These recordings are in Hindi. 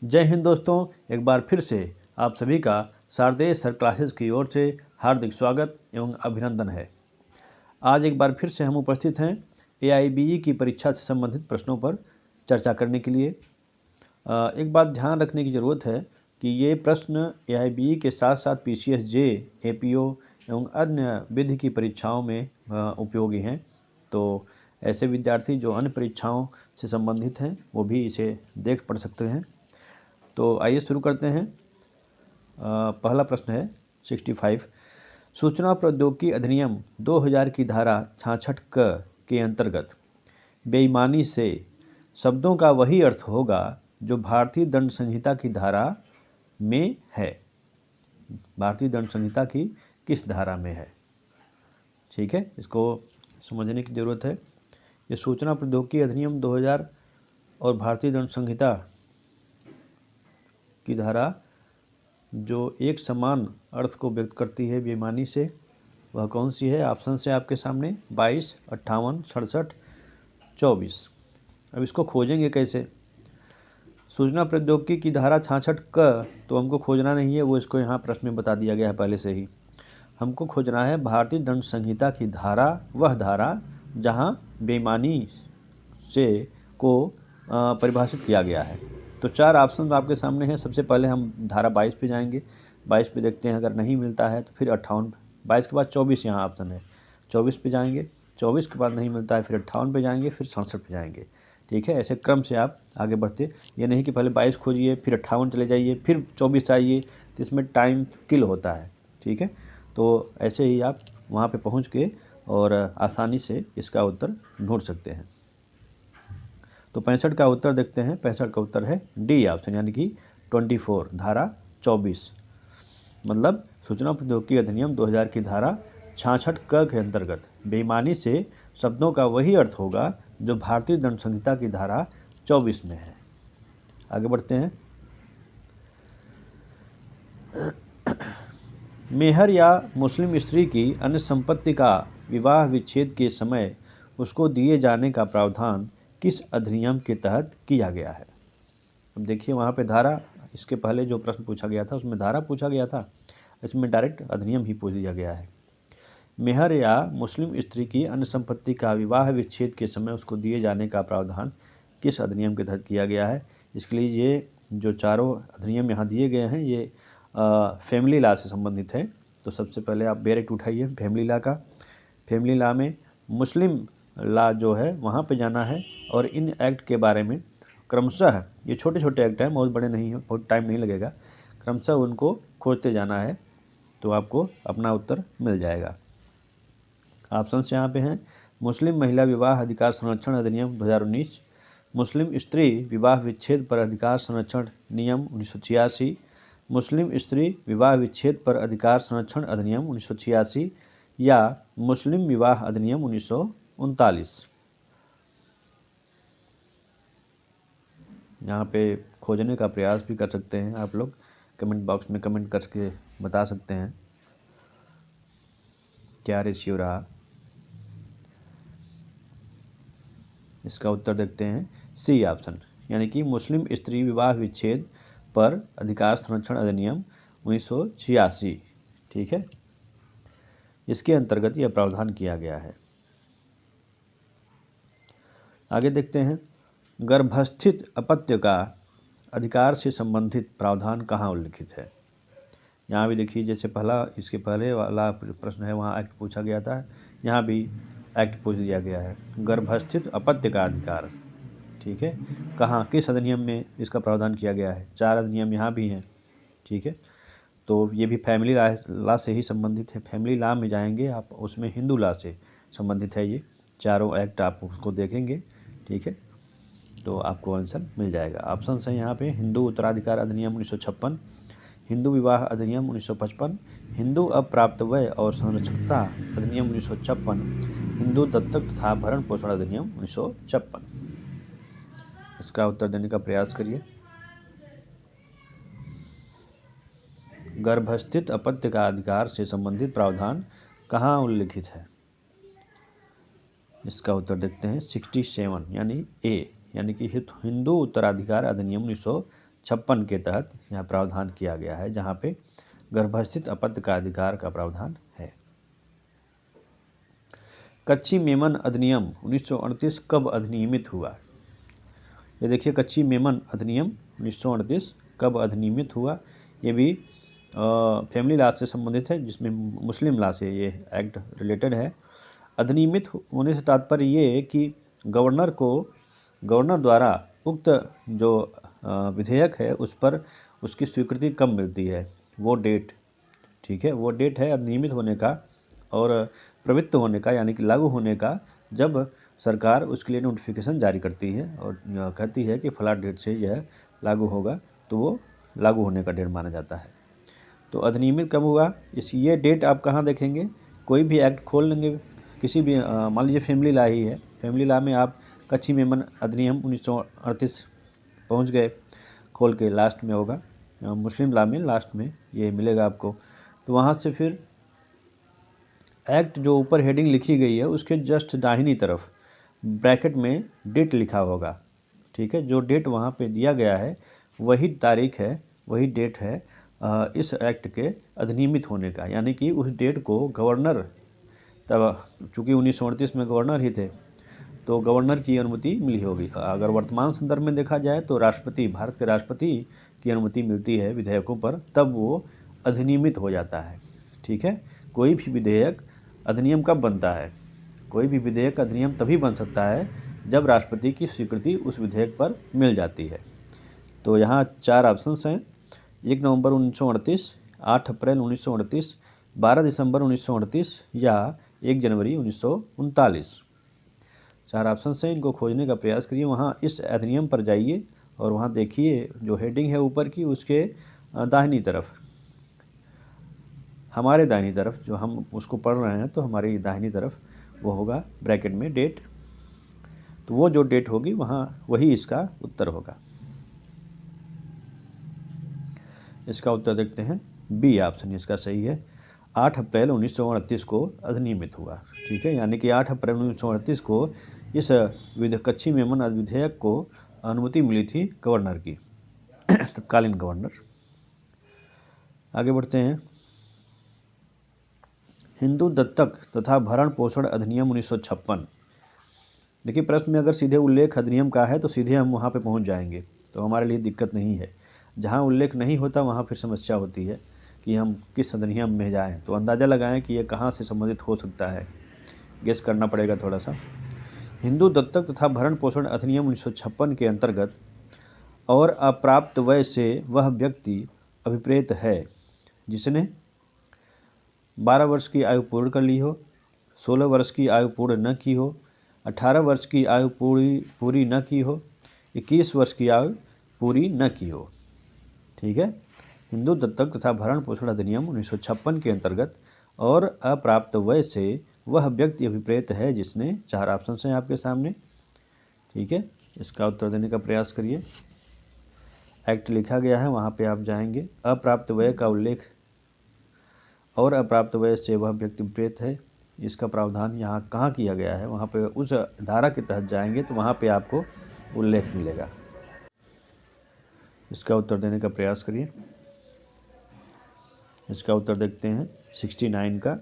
जय हिंद दोस्तों, एक बार फिर से आप सभी का शारदेय सर क्लासेस की ओर से हार्दिक स्वागत एवं अभिनंदन है। आज एक बार फिर से हम उपस्थित हैं AIBE की परीक्षा से संबंधित प्रश्नों पर चर्चा करने के लिए। एक बात ध्यान रखने की ज़रूरत है कि ये प्रश्न AIBE के साथ साथ PCSJ, APO एवं अन्य विधि की परीक्षाओं में उपयोगी हैं। तो ऐसे विद्यार्थी जो अन्य परीक्षाओं से संबंधित हैं वो भी इसे देख पढ़ सकते हैं। तो आइए शुरू करते हैं। पहला प्रश्न है 65। सूचना प्रौद्योगिकी अधिनियम 2000 की धारा 66 क के अंतर्गत बेईमानी से शब्दों का वही अर्थ होगा जो भारतीय दंड संहिता की धारा में है। भारतीय दंड संहिता की किस धारा में है? ठीक है, इसको समझने की ज़रूरत है। ये सूचना प्रौद्योगिकी अधिनियम 2000 और भारतीय दंड संहिता की धारा जो एक समान अर्थ को व्यक्त करती है बेईमानी से, वह कौन सी है? ऑप्शन से आपके सामने 22, 58, 67, 24। अब इसको खोजेंगे कैसे? सूचना प्रौद्योगिकी की धारा 66 क तो हमको खोजना नहीं है, वो इसको यहाँ प्रश्न में बता दिया गया है पहले से ही। हमको खोजना है भारतीय दंड संहिता की धारा, वह धारा जहाँ बेईमानी से को परिभाषित किया गया है। तो 4 ऑप्शन आपके सामने हैं। सबसे पहले हम धारा 22 पे जाएंगे। 22 पे देखते हैं, अगर नहीं मिलता है तो फिर 58। 22 के बाद 24 यहाँ ऑप्शन है, 24 पे जाएंगे। 24 के बाद नहीं मिलता है फिर 58 पे जाएंगे, फिर 67 पे जाएंगे। ठीक है, ऐसे क्रम से आप आगे बढ़ते, ये नहीं कि पहले 22 खोजिए फिर 58 चले जाइए फिर 24 आइए, तो इसमें टाइम किल होता है। ठीक है, तो ऐसे ही आप वहाँ पे पहुँच के और आसानी से इसका उत्तर ढूंढ सकते हैं। तो 65 का उत्तर देखते हैं। 65 का उत्तर है डी ऑप्शन, यानी कि 24, धारा 24। मतलब सूचना प्रौद्योगिकी अधिनियम 2000 की धारा 66 क के अंतर्गत बेईमानी से शब्दों का वही अर्थ होगा जो भारतीय दंड संहिता की धारा 24 में है। आगे बढ़ते हैं। मेहर या मुस्लिम स्त्री की अन्य संपत्ति का विवाह विच्छेद के समय उसको दिए जाने का प्रावधान किस अधिनियम के तहत किया गया है? अब देखिए वहाँ पे धारा, इसके पहले जो प्रश्न पूछा गया था उसमें धारा पूछा गया था, इसमें डायरेक्ट अधिनियम ही पूछ दिया गया है। मेहर या मुस्लिम स्त्री की अन्य संपत्ति का विवाह विच्छेद के समय उसको दिए जाने का प्रावधान किस अधिनियम के तहत किया गया है? इसके लिए ये जो चारों अधिनियम यहाँ दिए गए हैं ये फैमिली लॉ से संबंधित है। तो सबसे पहले आप बेरेक्ट उठाइए फैमिली लॉ का। फैमिली लॉ में मुस्लिम लॉ जो है वहाँ पे जाना है और इन एक्ट के बारे में क्रमशः, ये छोटे छोटे एक्ट हैं, बहुत बड़े नहीं हैं, बहुत टाइम नहीं लगेगा, क्रमशः उनको खोजते जाना है तो आपको अपना उत्तर मिल जाएगा। ऑप्शन यहाँ पे हैं मुस्लिम महिला विवाह अधिकार संरक्षण अधिनियम 2019, मुस्लिम स्त्री विवाह विच्छेद पर अधिकार संरक्षण नियम 1986, मुस्लिम स्त्री विवाह विच्छेद पर अधिकार संरक्षण अधिनियम 1986 या मुस्लिम विवाह अधिनियम 1939। यहाँ पे खोजने का प्रयास भी कर सकते हैं आप लोग, कमेंट बॉक्स में कमेंट करके बता सकते हैं क्या रेशियो रहा। इसका उत्तर देखते हैं सी ऑप्शन, यानी कि मुस्लिम स्त्री विवाह विच्छेद पर अधिकार संरक्षण अधिनियम 1986। ठीक है, इसके अंतर्गत यह प्रावधान किया गया है। आगे देखते हैं, गर्भस्थित अपत्य का अधिकार से संबंधित प्रावधान कहाँ उल्लिखित है? यहाँ भी देखिए, जैसे पहला इसके पहले वाला प्रश्न है वहाँ एक्ट पूछा गया था, यहाँ भी एक्ट पूछ दिया गया है। गर्भस्थित अपत्य का अधिकार, ठीक है, कहाँ किस अधिनियम में इसका प्रावधान किया गया है? 4 अधिनियम यहाँ भी हैं। ठीक है, तो ये भी फैमिली लॉ से ही संबंधित है। फैमिली लॉ में जाएंगे आप, उसमें हिंदू लॉ से संबंधित है ये चारों एक्ट, आप उसको देखेंगे। ठीक है, तो आपको आंसर मिल जाएगा। ऑप्शन है यहाँ पे हिंदू उत्तराधिकार अधिनियम 1956, हिंदू विवाह अधिनियम 1955, हिंदू अप्राप्तवय और संरक्षकता अधिनियम 1956, हिंदू दत्तक तथा भरण पोषण अधिनियम 1956। इसका उत्तर देने का प्रयास करिए। गर्भस्थित अपत्य का अधिकार से संबंधित प्रावधान कहाँ उल्लिखित है? इसका उत्तर देखते हैं 67, यानी ए, यानी कि हिंदू उत्तराधिकार अधिनियम 56 के तहत यहाँ प्रावधान किया गया है, जहाँ पे गर्भस्थित अपत्य का अधिकार का प्रावधान है। कच्ची मेमन अधिनियम 1938 कब अधिनियमित हुआ? ये देखिए, कच्ची मेमन अधिनियम 1938 कब अधिनियमित हुआ? ये भी फैमिली लॉ से संबंधित है, जिसमें मुस्लिम लॉ से ये एक्ट रिलेटेड है। अधिनियमित होने से तात्पर्य ये है कि गवर्नर द्वारा उक्त जो विधेयक है उस पर उसकी स्वीकृति कब मिलती है, वो डेट, ठीक है, वो डेट है अधिनियमित होने का और प्रवृत्त होने का, यानी कि लागू होने का, जब सरकार उसके लिए नोटिफिकेशन जारी करती है और कहती है कि फला डेट से यह लागू होगा, तो वो लागू होने का डेट माना जाता है। तो अधिनियमित कब हुआ, ये डेट आप कहाँ देखेंगे? कोई भी एक्ट खोल लेंगे, किसी भी मान लीजिए फैमिली लॉ ही है, फैमिली लॉ में आप कच्ची मेमन अधिनियम 1938 पहुँच गए, खोल के लास्ट में होगा, मुस्लिम लॉ में लास्ट में ये मिलेगा आपको। तो वहाँ से फिर एक्ट जो ऊपर हेडिंग लिखी गई है उसके जस्ट दाहिनी तरफ ब्रैकेट में डेट लिखा होगा, ठीक है। जो डेट वहाँ पे दिया गया है वही तारीख है, वही डेट है इस एक्ट के अधिनियमित होने का, यानी कि उस डेट को गवर्नर, तब चूँकि 1938 में गवर्नर ही थे, तो गवर्नर की अनुमति मिली होगी। अगर वर्तमान संदर्भ में देखा जाए तो राष्ट्रपति, भारत के राष्ट्रपति की अनुमति मिलती है विधेयकों पर, तब वो अधिनियमित हो जाता है, ठीक है। कोई भी विधेयक अधिनियम कब बनता है? कोई भी विधेयक अधिनियम तभी बन सकता है जब राष्ट्रपति की स्वीकृति उस विधेयक पर मिल जाती है। तो यहाँ 4 ऑप्शंस हैं: 1 नवंबर 1938, 8 अप्रैल 1938, 12 दिसंबर 1938 या 1 जनवरी 1939। 4 ऑप्शंस हैं, इनको खोजने का प्रयास करिए। वहाँ इस अधिनियम पर जाइए और वहाँ देखिए जो हेडिंग है ऊपर की, उसके दाहिनी तरफ, हमारे दाहिनी तरफ, जो हम उसको पढ़ रहे हैं तो हमारी दाहिनी तरफ वो होगा ब्रैकेट में डेट, तो वो जो डेट होगी वहाँ वही इसका उत्तर होगा। इसका उत्तर देखते हैं, बी ऑप्शन इसका सही है। 8 अप्रैल 1938 को अधिनियमित हुआ, ठीक है, यानी कि 8 अप्रैल 1938 को इस कच्ची मेमन विधेयक को अनुमति मिली थी गवर्नर की, तत्कालीन गवर्नर। आगे बढ़ते हैं। हिंदू दत्तक तथा भरण पोषण अधिनियम 1956। देखिए, प्रश्न में अगर सीधे उल्लेख अधिनियम का है तो सीधे हम वहाँ पे पहुँच जाएंगे, तो हमारे लिए दिक्कत नहीं है। जहाँ उल्लेख नहीं होता वहाँ फिर समस्या होती है कि हम किस अधिनियम में जाएं। तो अंदाज़ा लगाएं कि ये कहाँ से संबंधित हो सकता है, गेस करना पड़ेगा थोड़ा सा। हिंदू दत्तक तथा भरण पोषण अधिनियम 1956 के अंतर्गत और अप्राप्त वय से वह व्यक्ति अभिप्रेत है जिसने 12 वर्ष की आयु पूर्ण कर ली हो, 16 वर्ष की आयु पूर्ण न की हो, 18 वर्ष की आयु पूरी न की हो, 21 वर्ष की आयु पूरी न की हो, ठीक है। हिंदू दत्तक तथा भरण पोषण अधिनियम 1956 के अंतर्गत और अप्राप्त वय से वह व्यक्ति अभिप्रेत है जिसने, 4 ऑप्शन हैं आपके सामने, ठीक है। इसका उत्तर देने का प्रयास करिए। एक्ट लिखा गया है, वहाँ पे आप जाएंगे, अप्राप्त वय का उल्लेख और अप्राप्त वय से वह व्यक्ति अभिप्रेत है, इसका प्रावधान यहाँ कहाँ किया गया है, वहाँ पे उस धारा के तहत जाएंगे तो वहाँ पे आपको उल्लेख मिलेगा। इसका उत्तर देने का प्रयास करिए। इसका उत्तर देखते हैं 69 का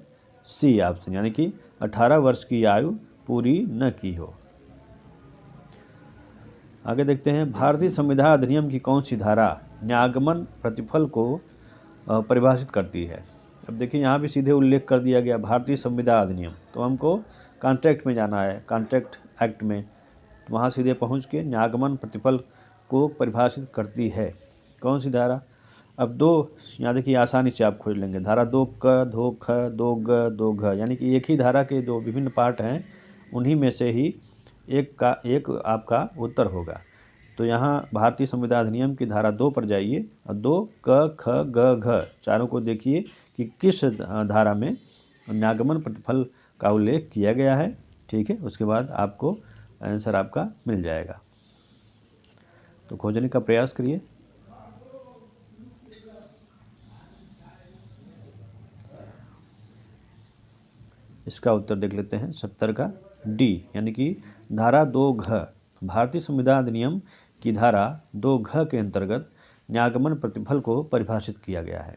सी ऑप्शन, यानी कि 18 वर्ष की आयु पूरी न की हो। आगे देखते हैं, भारतीय संविधान अधिनियम की कौन सी धारा न्यागमन प्रतिफल को परिभाषित करती है? अब देखिए, यहाँ भी सीधे उल्लेख कर दिया गया भारतीय संविधान अधिनियम, तो हमको कॉन्ट्रैक्ट में जाना है, कॉन्ट्रैक्ट एक्ट में, तो वहाँ सीधे पहुँच के न्यागमन प्रतिफल को परिभाषित करती है कौन सी धारा? अब दो, यहाँ देखिए आसानी से आप खोज लेंगे, धारा 2 क, 2 ख, 2 ग, 2 घ, यानी कि एक ही धारा के जो विभिन्न पार्ट हैं उन्हीं में से ही एक आपका उत्तर होगा। तो यहाँ भारतीय संविधान अधिनियम की धारा 2 पर जाइए और 2 क, ख, ग, घ चारों को देखिए कि किस धारा में न्यागमन प्रतिफल का उल्लेख किया गया है, ठीक है। उसके बाद आपको आंसर आपका मिल जाएगा, तो खोजने का प्रयास करिए। इसका उत्तर देख लेते हैं 70 का डी, यानी कि धारा 2 घ, भारतीय संविधान अधिनियम की धारा 2 घ के अंतर्गत न्यागमन प्रतिफल को परिभाषित किया गया है।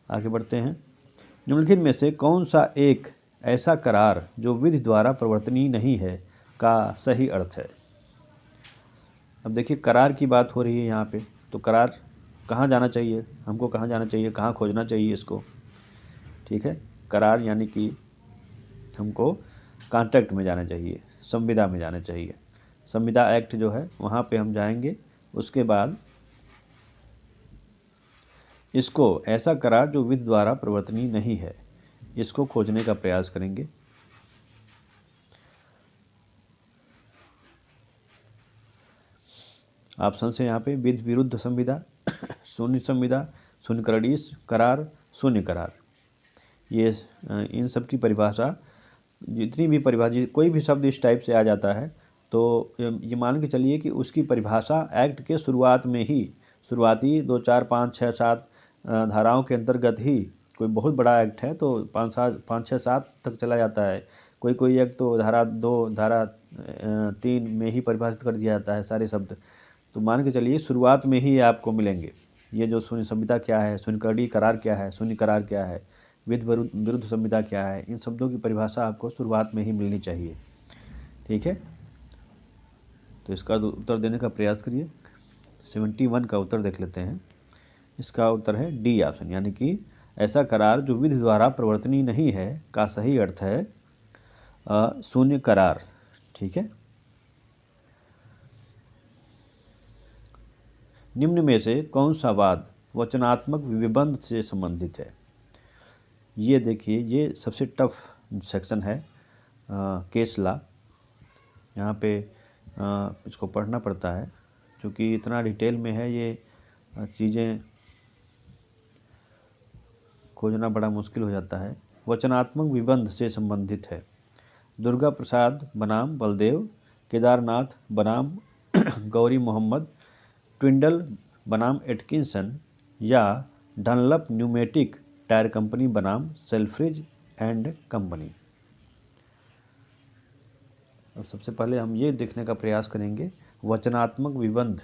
आगे बढ़ते हैं। निम्नलिखित में से कौन सा एक ऐसा करार जो विधि द्वारा प्रवर्तनीय नहीं है का सही अर्थ है? अब देखिए, करार की बात हो रही है यहाँ पे, तो करार कहाँ जाना चाहिए हमको, कहाँ जाना चाहिए, कहाँ खोजना चाहिए इसको? ठीक है, करार यानी कि हमको कॉन्ट्रैक्ट में जाना चाहिए, संविदा में जाना चाहिए। संविदा एक्ट जो है वहाँ पे हम जाएंगे। उसके बाद इसको ऐसा करार जो विधि द्वारा प्रवर्तनीय नहीं है, इसको खोजने का प्रयास करेंगे। ऑप्शन है यहाँ पे विधि विरुद्ध संविदा, शून्य संविदा, शून्य करीस करार, शून्य करार। ये इन सब की परिभाषा, जितनी भी परिभाषा, कोई भी शब्द इस टाइप से आ जाता है तो ये मान के चलिए कि उसकी परिभाषा एक्ट के शुरुआत में ही, शुरुआती 2, 4, 5, 6, 7 धाराओं के अंतर्गत ही, कोई बहुत बड़ा एक्ट है तो 5, 6, 7 तक चला जाता है। कोई एक्ट तो धारा 2, धारा 3 में ही परिभाषित कर दिया जाता है सारे शब्द। तो मान के चलिए शुरुआत में ही आपको मिलेंगे। ये जो शून्य संविदा क्या है, शून्य कड़ी करार क्या है, शून्य करार क्या है, विधि विरुद्ध संविदा क्या है, इन शब्दों की परिभाषा आपको शुरुआत में ही मिलनी चाहिए। ठीक है, तो इसका उत्तर देने का प्रयास करिए। 71 का उत्तर देख लेते हैं। इसका उत्तर है डी ऑप्शन, यानी कि ऐसा करार जो विधि द्वारा प्रवर्तनीय नहीं है का सही अर्थ है शून्य करार। ठीक है, निम्न में से कौन सा वाद वचनात्मक विबंध से संबंधित है? ये देखिए, ये सबसे टफ सेक्शन है केस लॉ। यहाँ पे इसको पढ़ना पड़ता है क्योंकि इतना डिटेल में है, ये चीज़ें खोजना बड़ा मुश्किल हो जाता है। वचनात्मक विबंध से संबंधित है। दुर्गा प्रसाद बनाम बलदेव, केदारनाथ बनाम गौरी मोहम्मद, ट्विंडल बनाम एटकिंसन या डनलप न्यूमेटिक टायर कंपनी बनाम सेल्फ्रिज एंड कंपनी। अब सबसे पहले हम ये देखने का प्रयास करेंगे वचनात्मक विबंध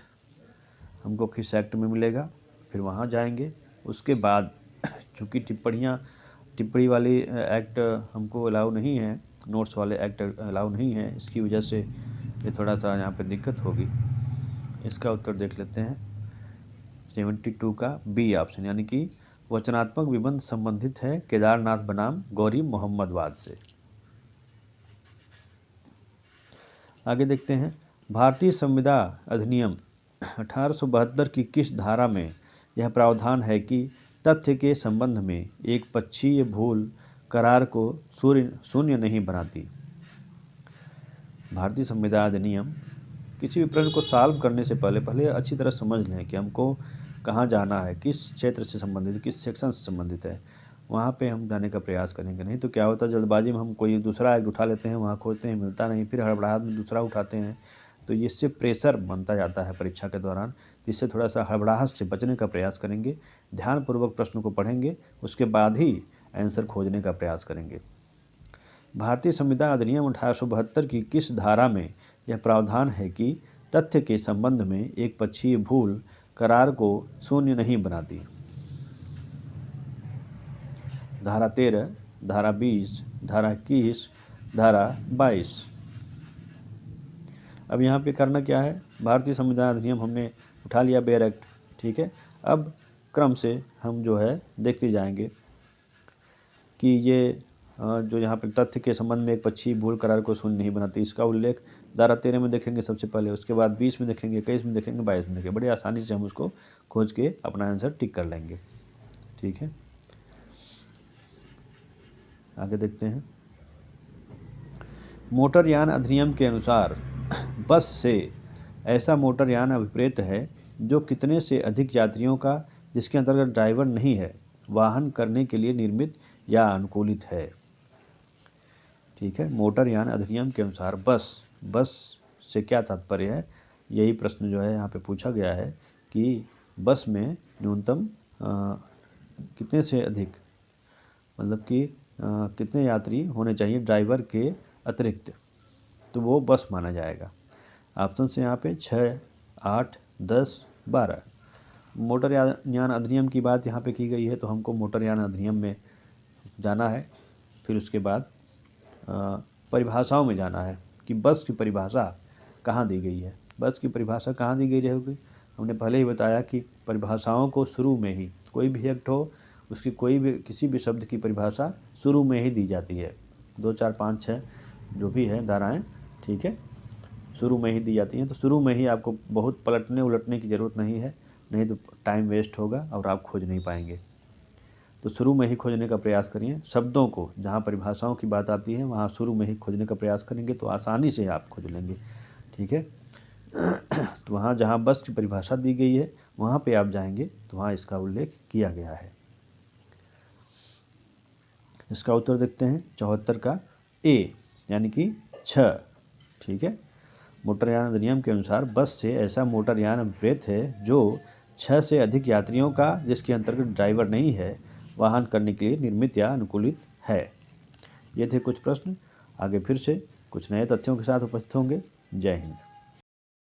हमको किस एक्ट में मिलेगा, फिर वहाँ जाएंगे। उसके बाद चूँकि टिप्पणी वाली एक्ट हमको अलाउ नहीं है, नोट्स वाले एक्ट अलाउ नहीं है, इसकी वजह से ये थोड़ा सा यहाँ पे दिक्कत होगी। इसका उत्तर देख लेते हैं 72 का बी ऑप्शन, यानी कि वचनात्मक विबंध संबंधित है केदारनाथ बनाम गौरी मोहम्मद वाद से। आगे देखते हैं। भारतीय संविदा अधिनियम 1872 की किस धारा में यह प्रावधान है कि तथ्य के संबंध में एक पक्षीय भूल करार को शून्य नहीं बनाती? भारतीय संविदा अधिनियम, किसी भी प्रश्न को सॉल्व करने से पहले अच्छी तरह समझ लें कि हमको कहाँ जाना है, किस क्षेत्र से संबंधित, किस सेक्शन से संबंधित है, वहाँ पे हम जाने का प्रयास करेंगे। नहीं तो क्या होता है, जल्दबाजी में हम कोई दूसरा एक्ट उठा लेते हैं, वहाँ खोजते हैं, मिलता नहीं, फिर हड़बड़ाहट में दूसरा उठाते हैं, तो इससे प्रेशर बनता जाता है परीक्षा के दौरान। इससे थोड़ा सा हड़बड़ाहट से बचने का प्रयास करेंगे, ध्यानपूर्वक प्रश्न को पढ़ेंगे, उसके बाद ही आंसर खोजने का प्रयास करेंगे। भारतीय संविदा अधिनियम 1872 की किस धारा में यह प्रावधान है कि तथ्य के संबंध में एक पक्षीय भूल करार को शून्य नहीं बनाती? धारा 13, धारा 20, धारा 21, धारा 22। अब यहाँ पे करना क्या है, भारतीय संविधान अधिनियम हमने उठा लिया, बेयर एक्ट। ठीक है, अब क्रम से हम जो है देखते जाएंगे कि ये जो यहाँ पे तथ्य के संबंध में एक पक्षी भूल करार को शून्य नहीं बनाती, इसका उल्लेख धारा 13 में देखेंगे सबसे पहले, उसके बाद 20 में देखेंगे, 21 में देखेंगे, 22 में देखेंगे। बड़ी आसानी से हम उसको खोज के अपना आंसर टिक कर लेंगे। ठीक है, आगे देखते हैं। मोटरयान अधिनियम के अनुसार बस से ऐसा मोटरयान अभिप्रेत है जो कितने से अधिक यात्रियों का, जिसके अंतर्गत ड्राइवर नहीं है, वाहन करने के लिए निर्मित या अनुकूलित है? ठीक है, मोटरयान अधिनियम के अनुसार बस से क्या तात्पर्य है, यही प्रश्न जो है यहाँ पे पूछा गया है कि बस में न्यूनतम कितने से अधिक, मतलब कि कितने यात्री होने चाहिए ड्राइवर के अतिरिक्त, तो वो बस माना जाएगा। ऑप्शन से यहाँ पे 6, 8, 10, 12। मोटर यान अधिनियम की बात यहाँ पे की गई है, तो हमको मोटर यान अधिनियम में जाना है। फिर उसके बाद परिभाषाओं में जाना है कि बस की परिभाषा कहाँ दी गई है। बस की परिभाषा कहाँ दी गई रहेगी, हमने पहले ही बताया कि परिभाषाओं को शुरू में ही, कोई भी एक्ट हो उसकी कोई भी किसी भी शब्द की परिभाषा शुरू में ही दी जाती है। 2, 4, 5, 6 जो भी है धाराएं, ठीक है, शुरू में ही दी जाती हैं। तो शुरू में ही आपको बहुत पलटने उलटने की ज़रूरत नहीं है, नहीं तो टाइम वेस्ट होगा और आप खोज नहीं पाएंगे। तो शुरू में ही खोजने का प्रयास करिए। शब्दों को, जहाँ परिभाषाओं की बात आती है वहाँ शुरू में ही खोजने का प्रयास करेंगे तो आसानी से आप खोज लेंगे, ठीक है। तो वहाँ जहाँ बस की परिभाषा दी गई है वहाँ पे आप जाएंगे तो वहाँ इसका उल्लेख किया गया है। इसका उत्तर देखते हैं 74 का ए, यानी कि 6, ठीक है। मोटरयान अधिनियम के अनुसार बस से ऐसा मोटरयान अभिप्रेत है जो 6 से अधिक यात्रियों का, जिसके अंतर्गत ड्राइवर नहीं है, वाहन करने के लिए निर्मित या अनुकूलित है। ये थे कुछ प्रश्न। आगे फिर से कुछ नए तथ्यों के साथ उपस्थित होंगे। जय हिंद।